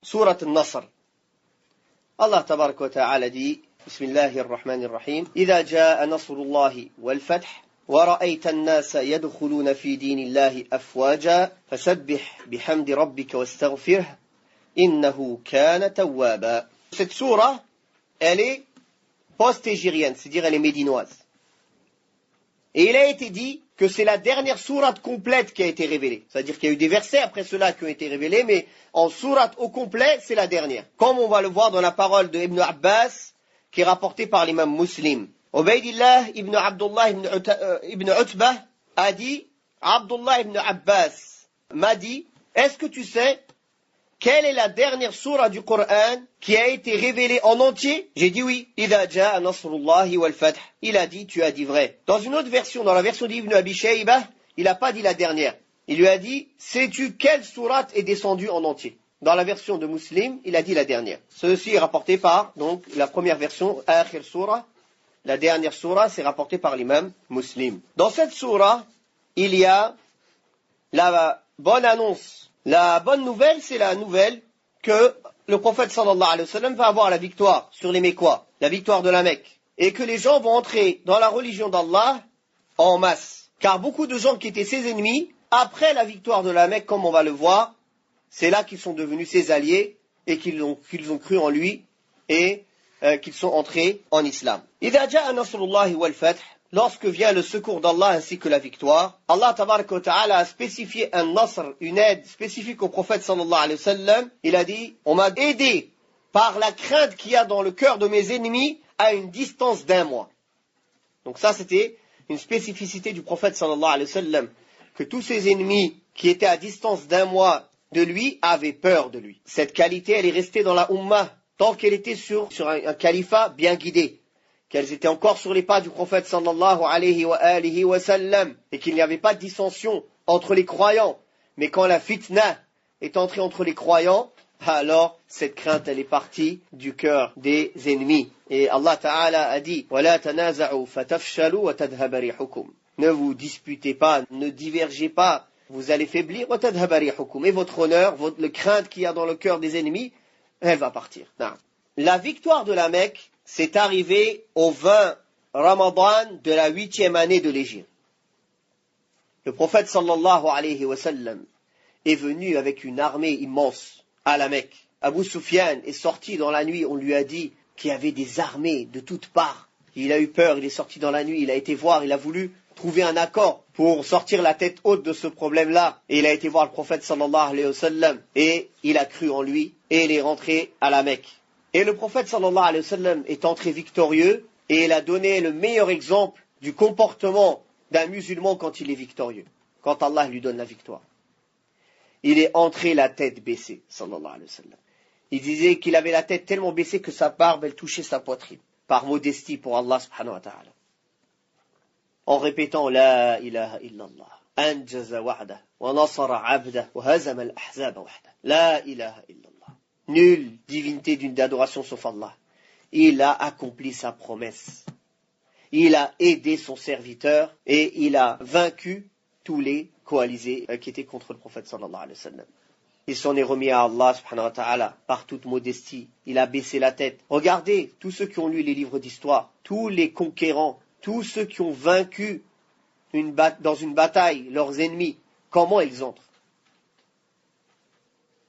Surat al-Nasr. Allah tabarak wa ta'ala dit, Bismillahir Rahmanir Rahim, إذا جاء نصر الله والفتح ورأيت الناس يدخلون في دين الله أفواجا فسبح بحمد ربك واستغفره إنه كان توابا. Cette sourate, elle est post-égérienne, c'est-à-dire elle est médinoise. Et il a été dit que c'est la dernière sourate complète qui a été révélée. C'est-à-dire qu'il y a eu des versets après cela qui ont été révélés, mais en sourate au complet, c'est la dernière. Comme on va le voir dans la parole de Ibn Abbas, qui est rapportée par l'imam Muslim. Ubaydillah ibn Abdullah ibn Utbah a dit, Abdullah ibn Abbas m'a dit, est-ce que tu sais quelle est la dernière sourate du Coran qui a été révélée en entier? J'ai dit oui. إِذَا جَاءَ نَصْرُ اللَّهِ وَالْفَتْحِ. Il a dit, tu as dit vrai. Dans une autre version, dans la version d'Ibn Abi Shaybah, il n'a pas dit la dernière. Il lui a dit, sais-tu quelle sourate est descendue en entier? Dans la version de Muslim, il a dit la dernière. Ceci est rapporté par, donc, la première version, Akhir Surah. La dernière sourate, c'est rapporté par l'imam Muslim. Dans cette sourate, il y a la bonne annonce. La bonne nouvelle, c'est la nouvelle que le prophète sallallahu alayhi wa sallam va avoir la victoire sur les Mécois, la victoire de la Mecque, et que les gens vont entrer dans la religion d'Allah en masse. Car beaucoup de gens qui étaient ses ennemis, après la victoire de la Mecque, comme on va le voir, c'est là qu'ils sont devenus ses alliés et qu'ils ont cru en lui et qu'ils sont entrés en islam. إِذَا جَاءَ نَصْرُ اللَّهِ وَالْفَتْحِ. Lorsque vient le secours d'Allah ainsi que la victoire, Allah tabarak wa ta'ala a spécifié un nasr, une aide spécifique au prophète sallallahu alayhi wa sallam. Il a dit, on m'a aidé par la crainte qu'il y a dans le cœur de mes ennemis à une distance d'1 mois. Donc ça c'était une spécificité du prophète sallallahu alayhi wa sallam, que tous ses ennemis qui étaient à distance d'1 mois de lui avaient peur de lui. Cette qualité elle est restée dans la Ummah tant qu'elle était sur un califat bien guidé, qu'elles étaient encore sur les pas du prophète sallallahu alayhi wa sallam, et qu'il n'y avait pas de dissension entre les croyants. Mais quand la fitna est entrée entre les croyants, alors cette crainte elle est partie du cœur des ennemis. Et Allah Ta'ala a dit, وَلَا تَنَازَعُوا فَتَفْشَلُوا وَتَذْهَبَ رِيحُكُمْ. Ne vous disputez pas, ne divergez pas, vous allez faiblir, وَتَذْهَبَ رِيحُكُمْ. Et votre honneur, le crainte qu'il y a dans le cœur des ennemis, elle va partir. La victoire de la Mecque, c'est arrivé au 20 Ramadan de la 8e année de l'Hégire. Le prophète sallallahu alayhi wa sallam est venu avec une armée immense à la Mecque. Abu Sufyan est sorti dans la nuit, on lui a dit qu'il y avait des armées de toutes parts. Il a eu peur, il est sorti dans la nuit, il a été voir, il a voulu trouver un accord pour sortir la tête haute de ce problème-là. Et il a été voir le prophète sallallahu alayhi wa sallam et il a cru en lui et il est rentré à la Mecque. Et le prophète sallallahu alayhi wa sallam est entré victorieux et il a donné le meilleur exemple du comportement d'un musulman quand il est victorieux, quand Allah lui donne la victoire. Il est entré la tête baissée, sallallahu alayhi wa sallam. Il disait qu'il avait la tête tellement baissée que sa barbe, elle touchait sa poitrine, par modestie pour Allah subhanahu wa ta'ala. En répétant La ilaha illallah, anjaza wa'dah, wa nasara abdah, wa hazama al-ahzaba wahdah. La ilaha illallah. Nulle divinité d'adoration sauf Allah. Il a accompli sa promesse. Il a aidé son serviteur et il a vaincu tous les coalisés qui étaient contre le prophète sallallahu alayhi wa sallam. Il s'en est remis à Allah subhanahu wa ta'ala par toute modestie. Il a baissé la tête. Regardez tous ceux qui ont lu les livres d'histoire, tous les conquérants, tous ceux qui ont vaincu dans une bataille leurs ennemis, comment ils entrent.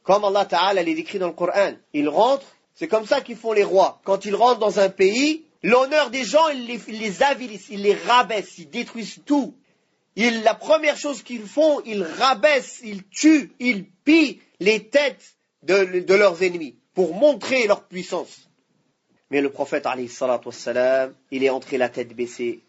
Comme Allah Ta'ala les décrit dans le Coran, ils rentrent, c'est comme ça qu'ils font les rois. Quand ils rentrent dans un pays, l'honneur des gens, ils les avilissent, ils les rabaissent, ils détruisent tout. La première chose qu'ils font, ils rabaissent, ils tuent, ils pillent les têtes de leurs ennemis pour montrer leur puissance. Mais le prophète, alayhi salatu wassalam, il est entré la tête baissée.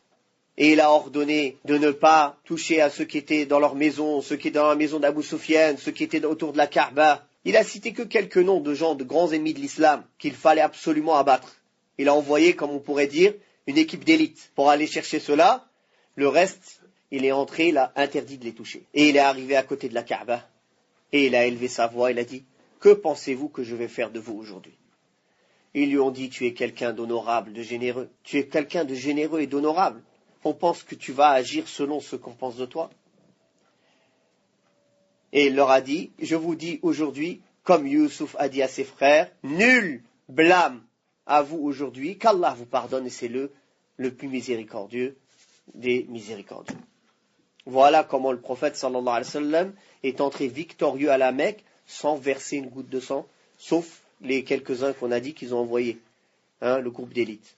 Et il a ordonné de ne pas toucher à ceux qui étaient dans leur maison, ceux qui étaient dans la maison d'Abu Sufyan, ceux qui étaient autour de la Kaaba. Il a cité que quelques noms de gens, de grands ennemis de l'islam, qu'il fallait absolument abattre. Il a envoyé, comme on pourrait dire, une équipe d'élite pour aller chercher ceux-là. Le reste, il est entré, il a interdit de les toucher. Et il est arrivé à côté de la Kaaba. Et il a élevé sa voix, il a dit, que pensez-vous que je vais faire de vous aujourd'hui? Ils lui ont dit, tu es quelqu'un d'honorable, de généreux. Tu es quelqu'un de généreux et d'honorable. On pense que tu vas agir selon ce qu'on pense de toi. Et il leur a dit, je vous dis aujourd'hui comme Youssouf a dit à ses frères, nul blâme à vous aujourd'hui, qu'Allah vous pardonne et c'est le plus miséricordieux des miséricordieux. Voilà comment le prophète sallallahu alayhi wa sallam est entré victorieux à la Mecque sans verser une goutte de sang, sauf les quelques-uns qu'on a dit qu'ils ont envoyés, le groupe d'élite.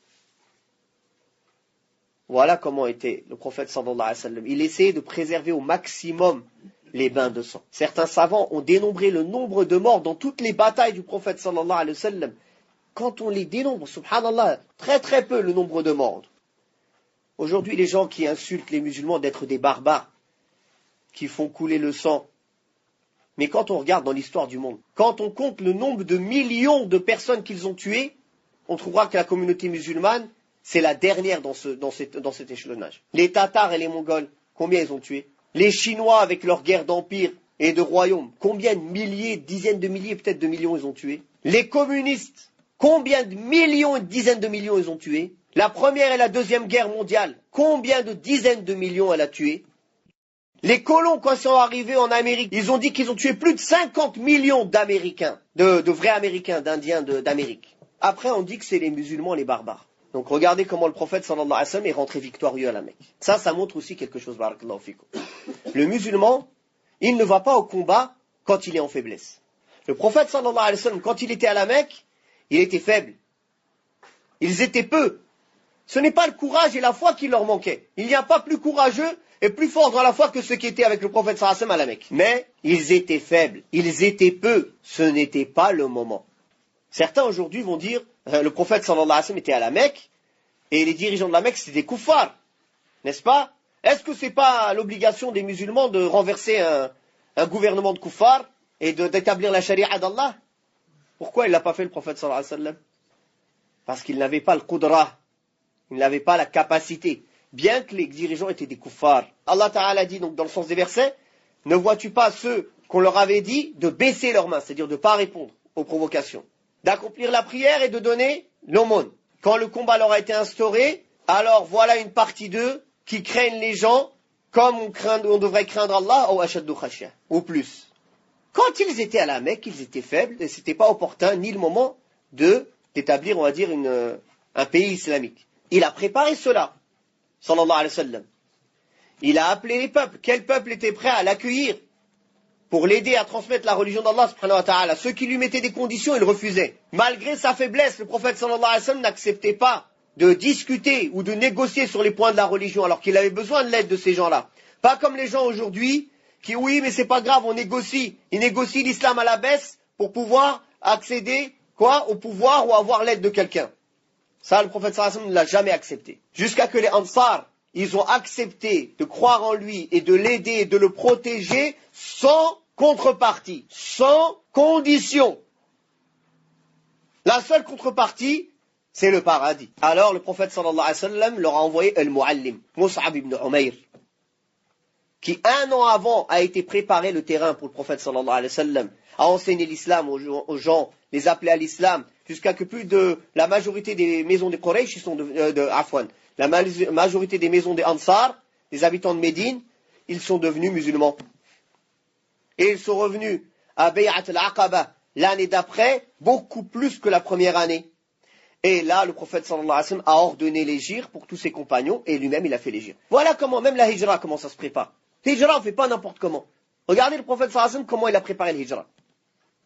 Voilà comment était le prophète sallallahu alayhi wa sallam. Il essayait de préserver au maximum les bains de sang. Certains savants ont dénombré le nombre de morts dans toutes les batailles du prophète sallallahu alayhi wa sallam. Quand on les dénombre, subhanallah, très très peu le nombre de morts. Aujourd'hui, les gens qui insultent les musulmans d'être des barbares, qui font couler le sang. Mais quand on regarde dans l'histoire du monde, quand on compte le nombre de millions de personnes qu'ils ont tuées, on trouvera que la communauté musulmane, c'est la dernière dans cet échelonnage. Les Tatars et les Mongols, combien ils ont tué? Les Chinois avec leur guerre d'empire et de royaume, combien de milliers, dizaines de milliers, peut-être de millions ils ont tué? Les communistes, combien de millions et de dizaines de millions ils ont tué? La première et la deuxième guerre mondiale, combien de dizaines de millions elle a tué? Les colons, quand ils sont arrivés en Amérique, ils ont dit qu'ils ont tué plus de 50 millions d'Américains, de vrais Américains, d'Indiens d'Amérique. Après, on dit que c'est les musulmans, les barbares. Donc regardez comment le prophète sallallahu alayhi wa sallam est rentré victorieux à la Mecque. Ça montre aussi quelque chose, barakallahu fikum. Le musulman, il ne va pas au combat quand il est en faiblesse. Le prophète sallallahu alayhi wa sallam, quand il était à la Mecque, il était faible. Ils étaient peu. Ce n'est pas le courage et la foi qui leur manquaient. Il n'y a pas plus courageux et plus fort dans la foi que ceux qui étaient avec le prophète sallallahu alayhi wa sallam à la Mecque. Mais ils étaient faibles, ils étaient peu. Ce n'était pas le moment. Certains aujourd'hui vont dire, le prophète sallallahu alayhi wa sallam était à la Mecque et les dirigeants de la Mecque c'était des kuffars, n'est-ce pas? Est-ce que c'est pas l'obligation des musulmans de renverser un gouvernement de kuffars et d'établir la charia d'Allah? Pourquoi il l'a pas fait le prophète sallallahu alayhi wa sallam? Parce qu'il n'avait pas le qudra, il n'avait pas la capacité, bien que les dirigeants étaient des kuffars. Allah Ta'ala dit donc dans le sens des versets, ne vois-tu pas ceux qu'on leur avait dit de baisser leurs mains, c'est-à-dire de ne pas répondre aux provocations, d'accomplir la prière et de donner l'aumône. Quand le combat leur a été instauré, alors voilà une partie d'eux qui craignent les gens comme on devrait craindre Allah ou ashaddu khashya, ou plus. Quand ils étaient à la Mecque, ils étaient faibles et ce n'était pas opportun ni le moment d'établir, on va dire, un pays islamique. Il a préparé cela, sallallahu alayhi wa sallam. Il a appelé les peuples. Quel peuple était prêt à l'accueillir pour l'aider à transmettre la religion d'Allah subhanahu wa ta'ala? Ceux qui lui mettaient des conditions, il refusait. Malgré sa faiblesse, le prophète sallallahu alayhi wa sallam n'acceptait pas de discuter ou de négocier sur les points de la religion alors qu'il avait besoin de l'aide de ces gens-là. Pas comme les gens aujourd'hui qui, oui, mais c'est pas grave, on négocie. Ils négocient l'islam à la baisse pour pouvoir accéder, au pouvoir ou avoir l'aide de quelqu'un. Ça, le prophète sallallahu alayhi wa sallam ne l'a jamais accepté. Jusqu'à que les Ansar, ils ont accepté de croire en lui et de l'aider et de le protéger sans contrepartie, sans condition. La seule contrepartie, c'est le paradis. Alors le prophète sallallahu alayhi wa sallam leur a envoyé Al-Muallim, Mus'ab ibn Umayr, qui un an avant a été préparé le terrain pour le prophète sallallahu alayhi wa sallam, à enseigner l'islam aux gens, les appeler à l'islam, jusqu'à que plus de la majorité des maisons des Quraysh sont la majorité des maisons des Ansar, des habitants de Médine, ils sont devenus musulmans. Et ils sont revenus à Bay'at al-Aqaba l'année d'après, beaucoup plus que la première année. Et là, le prophète sallallahu alayhi wa sallam a ordonné l'hégire pour tous ses compagnons, et lui-même il a fait l'hégire. Voilà comment, même la hijra, comment ça se prépare. L'hijra, on ne fait pas n'importe comment. Regardez le prophète sallallahu alayhi wa sallam, comment il a préparé l'hijra.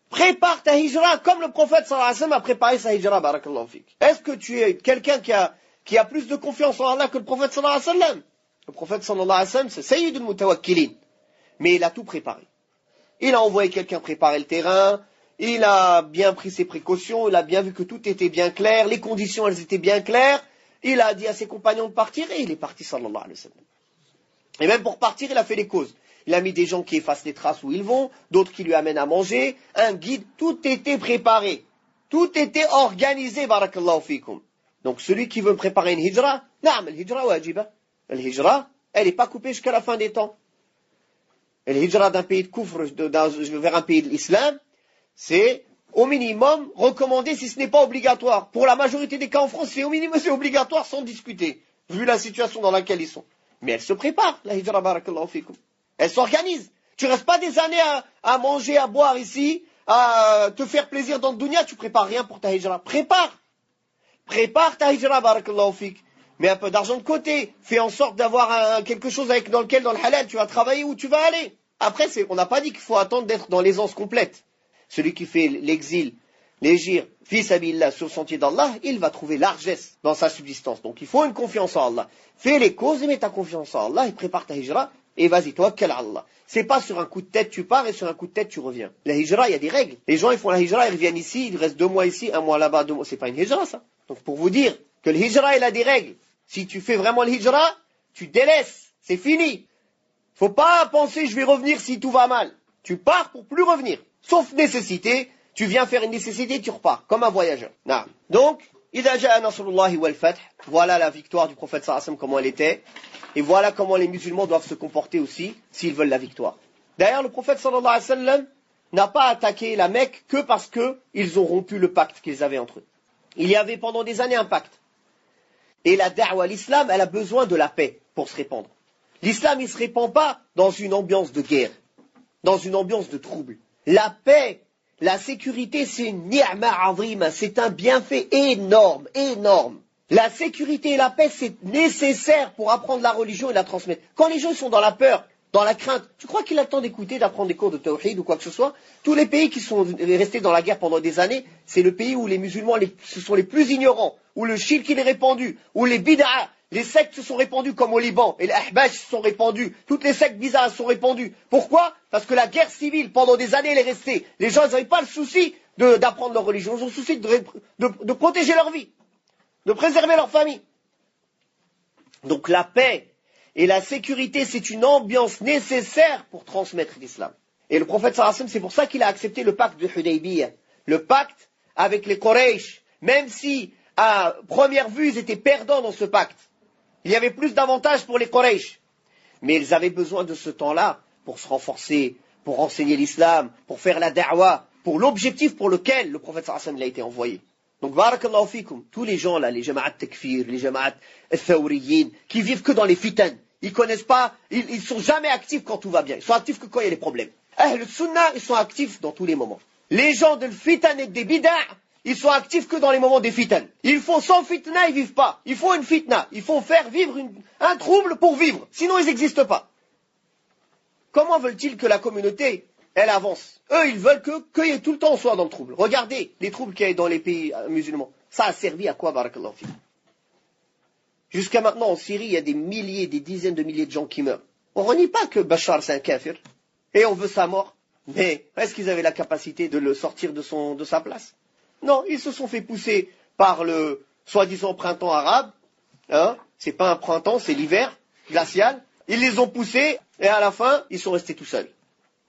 Prépare ta hijra comme le prophète sallallahu alayhi wa sallam a préparé sa hijra, barakallahu fik. Est-ce que tu es quelqu'un qui a plus de confiance en Allah que le prophète sallallahu alayhi wa sallam? Le prophète sallallahu alayhi wa sallam, c'est Sayyidul Mutawakkilin. Mais il a tout préparé. Il a envoyé quelqu'un préparer le terrain, il a bien pris ses précautions, il a bien vu que tout était bien clair, les conditions elles étaient bien claires, il a dit à ses compagnons de partir et il est parti sallallahu alayhi wa sallam. Et même pour partir, il a fait les causes. Il a mis des gens qui effacent les traces où ils vont, d'autres qui lui amènent à manger, un guide, tout était préparé. Tout était organisé, barakallahu fikum. Donc celui qui veut préparer une hijra, naam, la hijra wajiba. La hijra, elle n'est pas coupée jusqu'à la fin des temps. Et la hijra d'un pays de koufr vers un pays de l'islam, c'est au minimum recommandé si ce n'est pas obligatoire. Pour la majorité des cas en France, c'est au minimum c'est obligatoire sans discuter, vu la situation dans laquelle ils sont. Mais elle se prépare, la hijra, barakallahu fikum. Elle s'organise. Tu restes pas des années à manger, à boire ici, à te faire plaisir dans le dunya, tu prépares rien pour ta hijra. Prépare ta hijra, barakallahu fik. Mets un peu d'argent de côté. Fais en sorte d'avoir quelque chose dans lequel, dans le halal, tu vas travailler où tu vas aller. Après, on n'a pas dit qu'il faut attendre d'être dans l'aisance complète. Celui qui fait l'exil, l'hégire, fi sabilillah, sur le sentier d'Allah, il va trouver largesse dans sa subsistance. Donc il faut une confiance en Allah. Fais les causes et mets ta confiance en Allah et prépare ta hijra. Et vas-y, toi, quel Allah. C'est pas sur un coup de tête tu pars et sur un coup de tête tu reviens. La hijra, il y a des règles. Les gens, ils font la hijra, ils reviennent ici, ils restent 2 mois ici, 1 mois là-bas, 2 mois. C'est pas une hijra, ça. Donc pour vous dire que le hijra, il a des règles. Si tu fais vraiment le hijra, tu délaisses. C'est fini. Faut pas penser je vais revenir si tout va mal. Tu pars pour plus revenir. Sauf nécessité, tu viens faire une nécessité, tu repars, comme un voyageur. Non. Donc, إذا جاء نصر الله والفتح, voilà la victoire du prophète sallallahu alayhi wa sallam, comment elle était. Et voilà comment les musulmans doivent se comporter aussi, s'ils veulent la victoire. D'ailleurs, le prophète sallallahu alayhi wa sallam n'a pas attaqué la Mecque que parce qu'ils ont rompu le pacte qu'ils avaient entre eux. Il y avait pendant des années un pacte. Et la da'wa, l'islam, elle a besoin de la paix pour se répandre. L'islam, il ne se répand pas dans une ambiance de guerre, dans une ambiance de trouble. La paix, la sécurité, c'est une ni'ma azima, c'est un bienfait énorme, énorme. La sécurité et la paix, c'est nécessaire pour apprendre la religion et la transmettre. Quand les gens sont dans la peur, dans la crainte, tu crois qu'il a le temps d'écouter, d'apprendre des cours de tawhid ou quoi que ce soit? Tous les pays qui sont restés dans la guerre pendant des années, c'est le pays où les musulmans ce sont les plus ignorants, où le shirk il est répandu, où les bid'a, les sectes se sont répandues comme au Liban, et les ahbash se sont répandus, toutes les sectes bizarres se sont répandues. Pourquoi? Parce que la guerre civile, pendant des années, elle est restée. Les gens n'avaient pas le souci d'apprendre leur religion, ils ont le souci de protéger leur vie, de préserver leur famille. Donc la paix et la sécurité, c'est une ambiance nécessaire pour transmettre l'islam. Et le prophète sallallahu alayhi wa sallam, c'est pour ça qu'il a accepté le pacte de Hudaybiyah, le pacte avec les Quraysh, même si à première vue ils étaient perdants dans ce pacte. Il y avait plus d'avantages pour les Quraysh. Mais ils avaient besoin de ce temps-là pour se renforcer, pour enseigner l'islam, pour faire la da'wa, pour l'objectif pour lequel le prophète sallallahu alayhi wa sallam a été envoyé. Donc, barakallahu fikum, tous les gens là, les jama'at takfir, les jama'at thawriyin, qui vivent que dans les fitan, ils connaissent pas, ils sont jamais actifs quand tout va bien. Ils sont actifs que quand il y a des problèmes. Ahl sunnah, ils sont actifs dans tous les moments. Les gens de fitan et des bid'a, ils sont actifs que dans les moments des fitan. Il faut sans fitna, ils vivent pas. Il faut une fitna. Il faut faire vivre un trouble pour vivre. Sinon, ils n'existent pas. Comment veulent-ils que la communauté, elle avance? Eux, ils veulent qu'il y ait tout le temps on soit dans le trouble. Regardez les troubles qu'il y a dans les pays musulmans. Ça a servi à quoi, barakallahu fikum? Jusqu'à maintenant, en Syrie, il y a des milliers, des dizaines de milliers de gens qui meurent. On ne renie pas que Bachar, c'est un kafir. Et on veut sa mort. Mais est-ce qu'ils avaient la capacité de le sortir de sa place? Non, ils se sont fait pousser par le soi-disant printemps arabe. Hein? C'est pas un printemps, c'est l'hiver glacial. Ils les ont poussés et à la fin, ils sont restés tout seuls.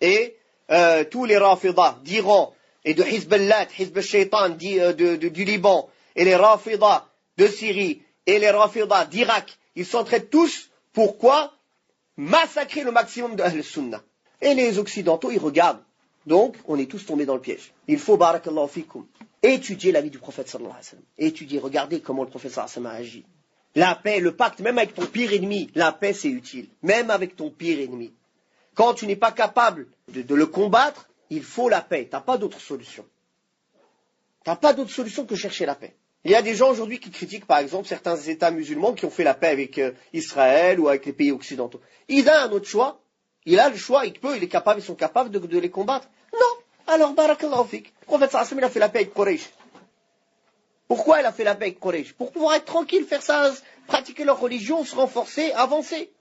Et tous les Rafidah d'Iran et de Hizballah, Hizb al-Shaytan du Liban, et les Rafidah de Syrie, et les Rafidah d'Irak, ils s'entraident tous. Pourquoi? Massacrer le maximum de Ahl Sunnah. Et les Occidentaux, ils regardent. Donc, on est tous tombés dans le piège. Il faut, barakallahu fikum, étudier la vie du prophète sallallahu alayhi wa sallam. Étudier, regardez comment le prophète sallallahu alayhi wa sallam a agi. La paix, le pacte, même avec ton pire ennemi, la paix c'est utile. Même avec ton pire ennemi. Quand tu n'es pas capable de le combattre, il faut la paix. Tu n'as pas d'autre solution. Tu n'as pas d'autre solution que chercher la paix. Il y a des gens aujourd'hui qui critiquent par exemple certains États musulmans qui ont fait la paix avec Israël ou avec les pays occidentaux. Il a un autre choix. Il a le choix, il est capable, ils sont capables de les combattre. Non. Alors, barakallahu fik. Le prophète sallallahu alayhi wa sallam, il a fait la paix avec Quraysh. Pourquoi il a fait la paix avec Quraysh? Pour pouvoir être tranquille, faire ça, pratiquer leur religion, se renforcer, avancer.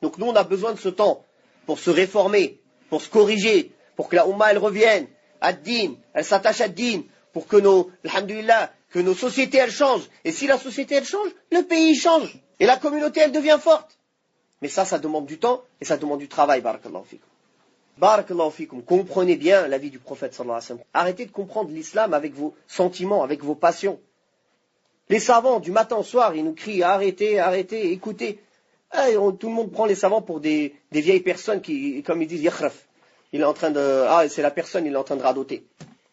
Donc nous, on a besoin de ce temps pour se réformer, pour se corriger, pour que la Ummah, elle revienne à Din, elle s'attache à Din, pour que alhamdulillah, que nos sociétés, elles changent. Et si la société, elle change, le pays change. Et la communauté, elle devient forte. Mais ça demande du temps et ça demande du travail, barakallahu fikum. Barakallahu fikum, comprenez bien la vie du prophète sallallahu alayhi wa sallam. Arrêtez de comprendre l'islam avec vos sentiments, avec vos passions. Les savants, du matin au soir, ils nous crient arrêtez, arrêtez, écoutez. Tout le monde prend les savants pour des vieilles personnes qui, comme ils disent, yakhraf. Il est en train c'est la personne, il est en train de radoter.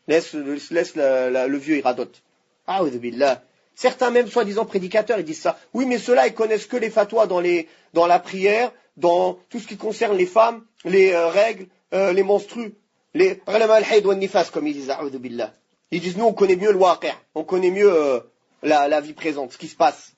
Laisse le vieux, il radote. A'udhu billah. Certains même soi-disant prédicateurs, ils disent ça. Oui, mais ceux-là, ils connaissent que les fatwas dans la prière, dans tout ce qui concerne les femmes, les règles, les menstrues. Les ulama al-hayd wa nifas, comme ils disent, a'udhu billah. Ils disent, nous, on connaît mieux le waqi', on connaît mieux la vie présente, ce qui se passe.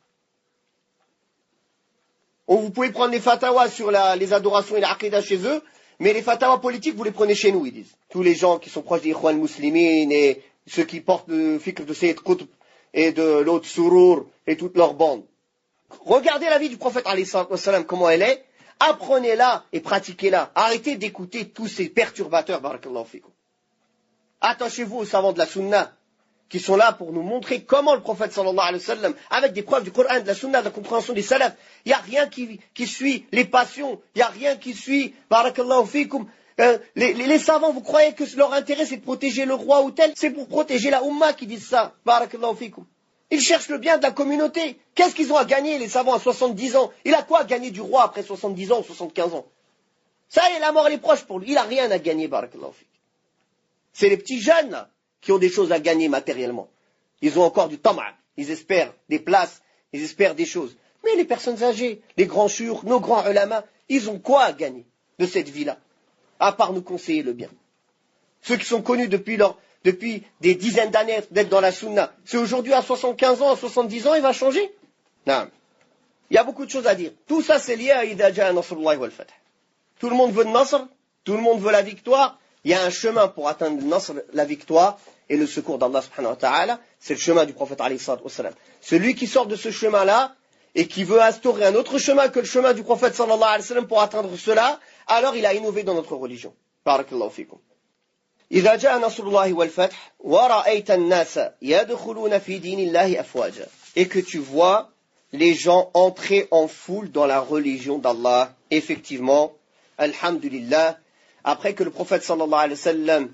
Vous pouvez prendre les fatawas sur les adorations et l'aqidah chez eux, mais les fatawas politiques, vous les prenez chez nous, ils disent. Tous les gens qui sont proches des Ikhwan Muslimin et ceux qui portent le fikr de Sayyid Qutb et de l'autre Surur et toute leur bande. Regardez la vie du prophète, alayhi salatu wassalam, comment elle est. Apprenez-la et pratiquez-la. Arrêtez d'écouter tous ces perturbateurs, barakallahu fikum. Attachez-vous aux savants de la sunna, qui sont là pour nous montrer comment le prophète sallallahu alayhi wa sallam, avec des preuves du Coran, de la sunna, de la compréhension des salafs, il n'y a rien qui suit les passions, il n'y a rien qui suit, barakallahu fikum. Les savants, vous croyez que leur intérêt c'est de protéger le roi ou tel? C'est pour protéger la Ummah qui disent ça, barakallahu fikum. Ils cherchent le bien de la communauté. Qu'est-ce qu'ils ont à gagner, les savants, à 70 ans? Il a quoi à gagner du roi après 70 ans ou 75 ans? Ça y est, la mort elle est proche pour lui. Il n'a rien à gagner, barakallahu fikum. C'est les petits jeunes, là, qui ont des choses à gagner matériellement. Ils ont encore du tama', ils espèrent des places, ils espèrent des choses. Mais les personnes âgées, les grands shuyukh, nos grands ulama, ils ont quoi à gagner de cette vie-là, à part nous conseiller le bien? Ceux qui sont connus depuis des dizaines d'années d'être dans la sunna, c'est aujourd'hui à 75 ans, à 70 ans, il va changer? Non. Il y a beaucoup de choses à dire. Tout ça, c'est lié à idha ja'a nasrullahi wal fath. Tout le monde veut le nasr, tout le monde veut la victoire. Il y a un chemin pour atteindre le nasr, la victoire et le secours d'Allah subhanahu wa ta'ala. C'est le chemin du prophète alayhi salatu wassalam. Celui qui sort de ce chemin-là et qui veut instaurer un autre chemin que le chemin du prophète sallallahu alayhi wa sallam pour atteindre cela, alors il a innové dans notre religion. Barakallahu fikum. إذا جاء نصر الله والفتح ورأيت الناس يدخلون في دين الله أفواجا. Et que tu vois les gens entrer en foule dans la religion d'Allah. Effectivement, alhamdulillah, après que le prophète sallallahu alayhi wa sallam,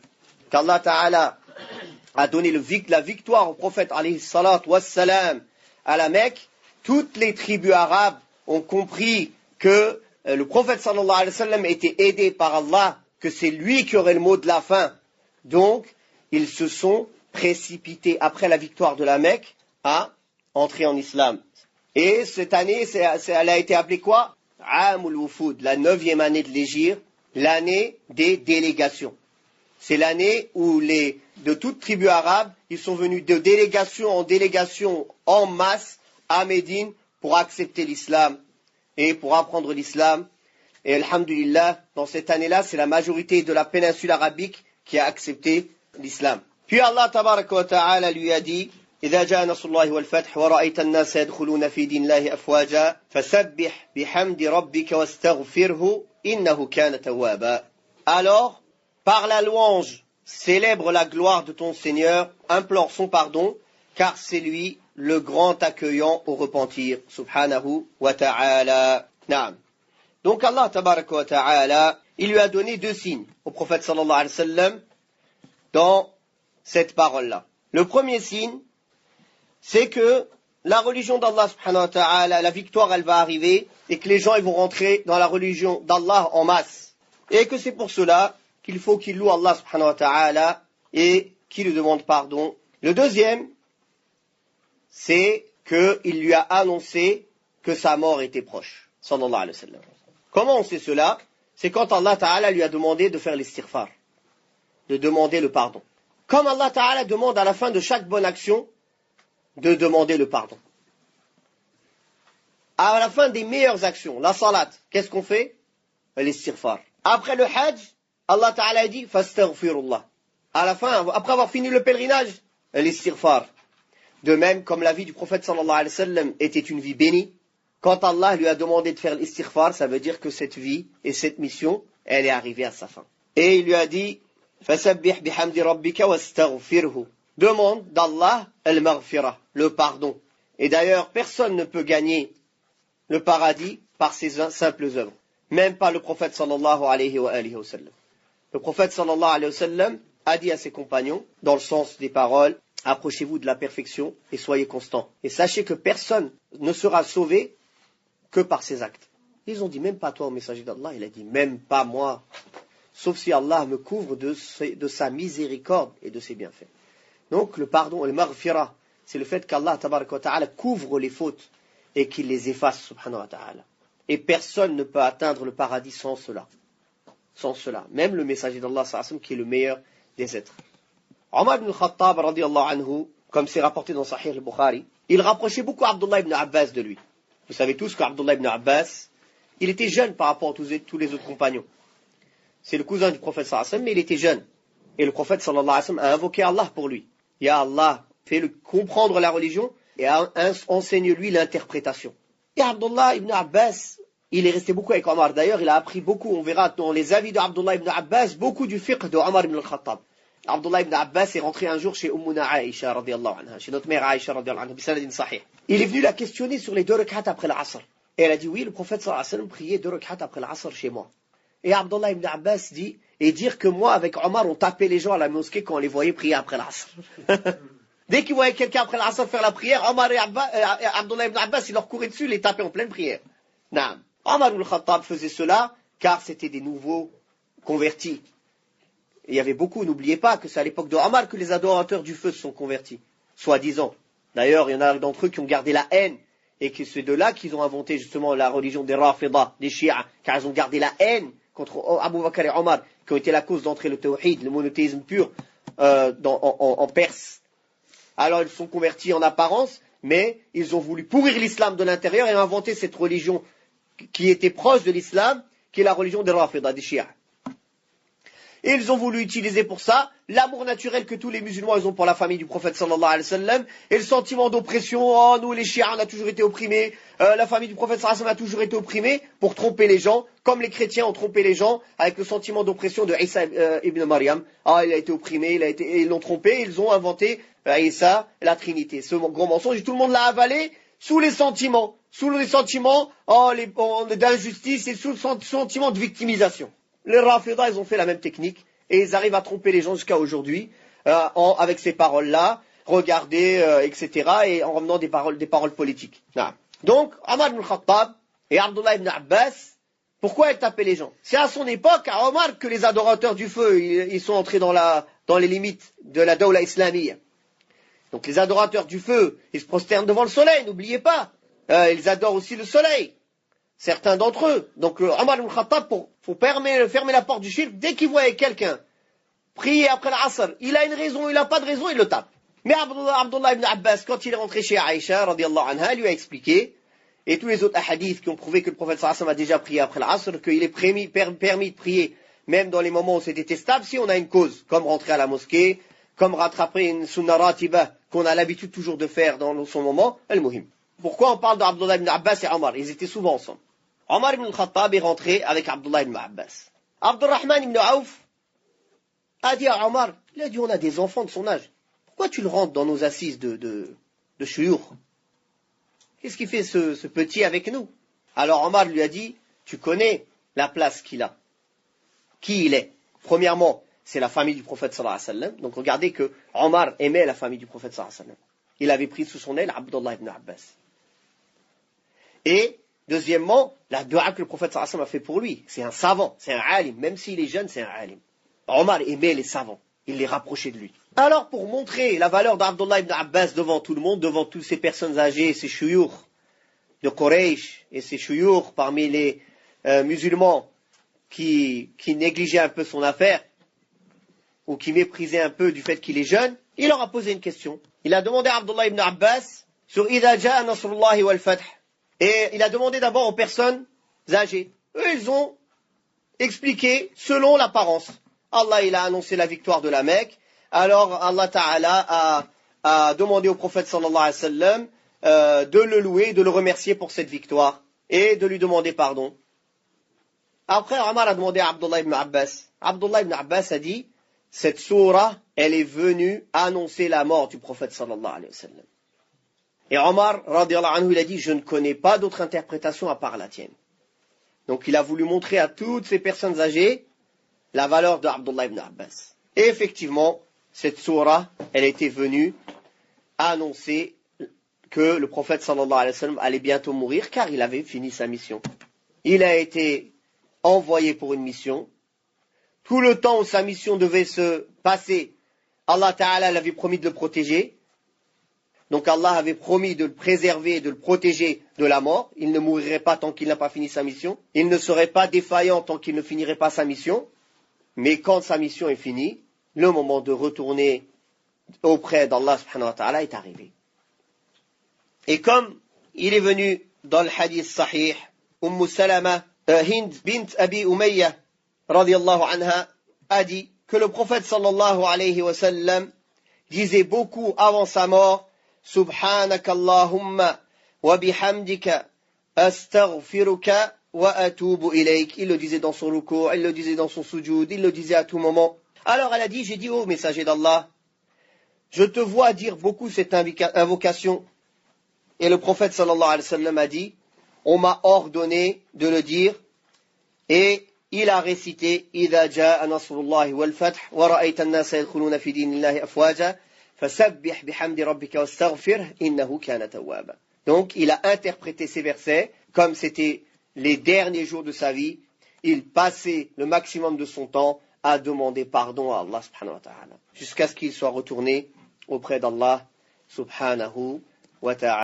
qu'Allah ta'ala a donné la victoire au prophète alayhi salatu wassalam à la Mecque, toutes les tribus arabes ont compris que le prophète sallallahu alayhi wa sallam était aidé par Allah, que c'est lui qui aurait le mot de la fin. Donc, ils se sont précipités après la victoire de la Mecque à entrer en islam. Et cette année, elle a été appelée quoi? Amul Wufud, la 9e année de l'Hégire, l'année des délégations. C'est l'année où de toutes tribus arabes, ils sont venus de délégation en délégation en masse à Médine pour accepter l'islam et pour apprendre l'islam. Et alhamdulillah, dans cette année-là, c'est la majorité de la péninsule arabique qui a accepté l'islam. Puis Allah tabaraka wa ta'ala lui a dit إذا جاء نصر الله والفتح ورأيت الناس يدخلون في دين الله أفواجا فسبح بحمد ربك واستغفره إنه كان توابا. Alors, par la louange, célèbre la gloire de ton Seigneur, implore son pardon, car c'est lui le grand accueillant au repentir. Subhanahu wa ta'ala. Naam. Donc Allah tabaraka wa ta'ala, il lui a donné 2 signes au prophète sallallahu alayhi wa sallam dans cette parole-là. Le premier signe, c'est que la religion d'Allah subhanahu wa ta'ala, la victoire, elle va arriver et que les gens ils vont rentrer dans la religion d'Allah en masse. Et que c'est pour cela qu'il faut qu'ils louent Allah subhanahu wa ta'ala et qu'ils lui demandent pardon. Le deuxième, c'est qu'il lui a annoncé que sa mort était proche. Sallallahu alayhi wa sallam. Comment on sait cela? C'est quand Allah ta'ala lui a demandé de faire l'istighfar, de demander le pardon. Comme Allah ta'ala demande à la fin de chaque bonne action de demander le pardon. À la fin des meilleures actions, la salat, qu'est-ce qu'on fait? L'istighfar. Après le hajj, Allah ta'ala a dit fastaghfirullah. À la fin, après avoir fini le pèlerinage, l'istighfar. De même, comme la vie du prophète sallallahu alayhi wa sallam était une vie bénie, quand Allah lui a demandé de faire l'istighfar, ça veut dire que cette vie et cette mission, elle est arrivée à sa fin. Et il lui a dit fasabbih bihamdi rabbika wastaghfirhu. Demande d'Allah al-maghfirah, le pardon. Et d'ailleurs, personne ne peut gagner le paradis par ses simples œuvres. Même pas le prophète sallallahu alayhi wa sallam. Le prophète sallallahu alayhi wa sallam a dit à ses compagnons, dans le sens des paroles, approchez-vous de la perfection et soyez constants. Et sachez que personne ne sera sauvé que par ses actes. Ils ont dit, même pas toi, au messager d'Allah. Il a dit, même pas moi. Sauf si Allah me couvre de sa miséricorde et de ses bienfaits. Donc le pardon, le maghfirah, c'est le fait qu'Allah tabaraka wa ta'ala couvre les fautes et qu'il les efface subhanahu wa ta'ala. Et personne ne peut atteindre le paradis sans cela. sans cela. Même le messager d'Allah, qui est le meilleur des êtres. Omar ibn al-Khattab, radiallahu anhu, comme c'est rapporté dans Sahih al-Bukhari, il rapprochait beaucoup Abdullah ibn Abbas de lui. Vous savez tous qu'Abdullah ibn Abbas, il était jeune par rapport à tous les autres compagnons. C'est le cousin du prophète sallallahu alayhi wa sallam, mais il était jeune. Et le prophète sallallahu alayhi wa sallam a invoqué Allah pour lui. Ya Allah, fais-le comprendre la religion et enseigne-lui l'interprétation. Et Abdullah ibn Abbas, il est resté beaucoup avec Omar. D'ailleurs, il a appris beaucoup, on verra dans les avis d'Abdullah ibn Abbas, beaucoup du fiqh de Omar ibn al-Khattab. Abdullah ibn Abbas est rentré un jour chez Ummuna Aisha, radiallahu anha, chez notre mère Aisha, radiallahu anha, bisanadin sahih. Il est venu la questionner sur les 2 rak'at après l'Asr. Et elle a dit, oui, le prophète sallallahu alayhi wa sallam priait 2 rak'at après l'Asr chez moi. Et Abdullah ibn Abbas dit, et dire que moi, avec Omar, on tapait les gens à la mosquée quand on les voyait prier après l'Asr. Dès qu'ils voyaient quelqu'un après l'Asr faire la prière, Omar et Abdullah ibn Abbas, ils leur couraient dessus, les tapaient en pleine prière. Non. Omar ibn al-Khattab faisait cela, car c'était des nouveaux convertis. Et il y avait beaucoup, n'oubliez pas que c'est à l'époque de Omar que les adorateurs du feu se sont convertis, soi-disant. D'ailleurs, il y en a d'entre eux qui ont gardé la haine, et que c'est de là qu'ils ont inventé justement la religion des Rafida, des Shia, car ils ont gardé la haine contre Abu Bakr et Omar, qui ont été la cause d'entrer le tawhid, le monothéisme pur, en Perse. Alors ils se sont convertis en apparence, mais ils ont voulu pourrir l'islam de l'intérieur et inventer cette religion qui était proche de l'islam, qui est la religion des Rafida, des Shia. Et ils ont voulu utiliser pour ça l'amour naturel que tous les musulmans ils ont pour la famille du prophète sallallahu alayhi wa sallam, et le sentiment d'oppression, oh nous les chiites on a toujours été opprimés, la famille du prophète sallallahu alayhi wa sallam a toujours été opprimée, pour tromper les gens, comme les chrétiens ont trompé les gens avec le sentiment d'oppression de Isa ibn Maryam. Ah il a été opprimé, ils l'ont trompé, ils ont inventé Isa, la Trinité. Ce gros mensonge, et tout le monde l'a avalé sous les sentiments d'injustice et sous le sentiment de victimisation. Les Rafida, ils ont fait la même technique et ils arrivent à tromper les gens jusqu'à aujourd'hui avec ces paroles-là, regardez, etc. et en ramenant des paroles politiques. Ah. Donc, Omar ibn Khattab et Abdullah ibn Abbas, pourquoi ils tapaient les gens? C'est à son époque, à Omar, que les adorateurs du feu, ils sont entrés dans les limites de la Dawla islamiyya. Donc les adorateurs du feu, ils se prosternent devant le soleil, n'oubliez pas. Ils adorent aussi le soleil. Certains d'entre eux. Donc Omar ibn Khattab, pour fermer la porte du shirk, dès qu'il voyait quelqu'un prier après l'Asr, il a une raison, il n'a pas de raison, il le tape. Mais Abdullah ibn Abbas, quand il est rentré chez Aisha, radiallahu anha, lui a expliqué, et tous les autres hadiths qui ont prouvé que le prophète sallallahu alayhi wa sallam a déjà prié après l'Asr, qu'il est permis de prier, même dans les moments où c'est détestable, si on a une cause, comme rentrer à la mosquée, comme rattraper une sunnah ratiba, qu'on a l'habitude toujours de faire dans son moment, al-muhim. Pourquoi on parle d'Abdullah ibn Abbas et Omar? Ils étaient souvent ensemble. Omar ibn al-Khattab est rentré avec Abdullah ibn Abbas. Abdurrahman ibn Auf a dit à Omar, il a dit on a des enfants de son âge. Pourquoi tu le rentres dans nos assises de shuyukh? Qu'est-ce qu'il fait ce petit avec nous? Alors Omar lui a dit, tu connais la place qu'il a. Qui il est? Premièrement, c'est la famille du prophète sallallahu alayhi wa sallam. Donc regardez que Omar aimait la famille du prophète sallallahu alayhi wa sallam. Il avait pris sous son aile Abdullah ibn Abbas. Et deuxièmement, la dua que le prophète sallallahu alayhi wa sallam a fait pour lui. C'est un savant, c'est un alim. Même s'il est jeune, c'est un alim. Omar aimait les savants. Il les rapprochait de lui. Alors pour montrer la valeur d'Abdullah ibn Abbas devant tout le monde, devant toutes ces personnes âgées, ces shuyukh de Quraysh et ces shuyukh parmi les musulmans qui négligeaient un peu son affaire ou qui méprisaient un peu du fait qu'il est jeune, il leur a posé une question. Il a demandé à Abdullah ibn Abbas sur Idha ja'a nasrullahi wal fath. Et il a demandé d'abord aux personnes âgées. Eux, ils ont expliqué selon l'apparence. Allah, il a annoncé la victoire de la Mecque. Alors, Allah Ta'ala a demandé au prophète sallallahu alayhi wa sallam de le louer, de le remercier pour cette victoire et de lui demander pardon. Après, Omar a demandé à Abdullah ibn Abbas. Abdullah ibn Abbas a dit, cette sourate, elle est venue annoncer la mort du prophète sallallahu alayhi wa sallam. Et Omar, radiallahu anhu, il a dit, je ne connais pas d'autre interprétation à part la tienne. Donc il a voulu montrer à toutes ces personnes âgées la valeur de Abdullah ibn Abbas. Et effectivement, cette sourate, elle était venue annoncer que le prophète sallallahu alayhi wa sallam allait bientôt mourir, car il avait fini sa mission. Il a été envoyé pour une mission. Tout le temps où sa mission devait se passer, Allah Ta'ala l'avait promis de le protéger. Donc Allah avait promis de le préserver, de le protéger de la mort. Il ne mourirait pas tant qu'il n'a pas fini sa mission. Il ne serait pas défaillant tant qu'il ne finirait pas sa mission. Mais quand sa mission est finie, le moment de retourner auprès d'Allah subhanahu wa ta'ala est arrivé. Et comme il est venu dans le hadith sahih, Salama, Hind bint Abi Umayya, radiyallahu anha, a dit que le prophète sallallahu alayhi wa sallam disait beaucoup avant sa mort, Subhanakallahumma wa bihamdika astaghfiruka wa atubu ilayk. Il le disait dans son ruku', il le disait dans son sujoud, il le disait à tout moment. Alors elle a dit, j'ai dit au messager d'Allah, je te vois dire beaucoup cette invocation. Et le prophète sallallahu alayhi wa sallam a dit, on m'a ordonné de le dire. Et il a récité, إِذَا جَاءَ نَصْرُ اللَّهِ وَالْفَتْحُ وَرَأَيْتَ النَّاسَ يَدْخُلُونَ فِي دِينِ اللَّهِ أَفْوَاجًا فَسَبِّحْ بِحَمْدِ رَبِّكَ وَاسْتَغْفِرْهُ إِنَّهُ كَانَ تَوَّابًا. Donc il a interprété ces versets comme c'était les derniers jours de sa vie. Il passait le maximum de son temps à demander pardon à Allah subhanahu wa ta'ala jusqu'à ce qu'il soit retourné auprès d'Allah subhanahu wa ta'ala.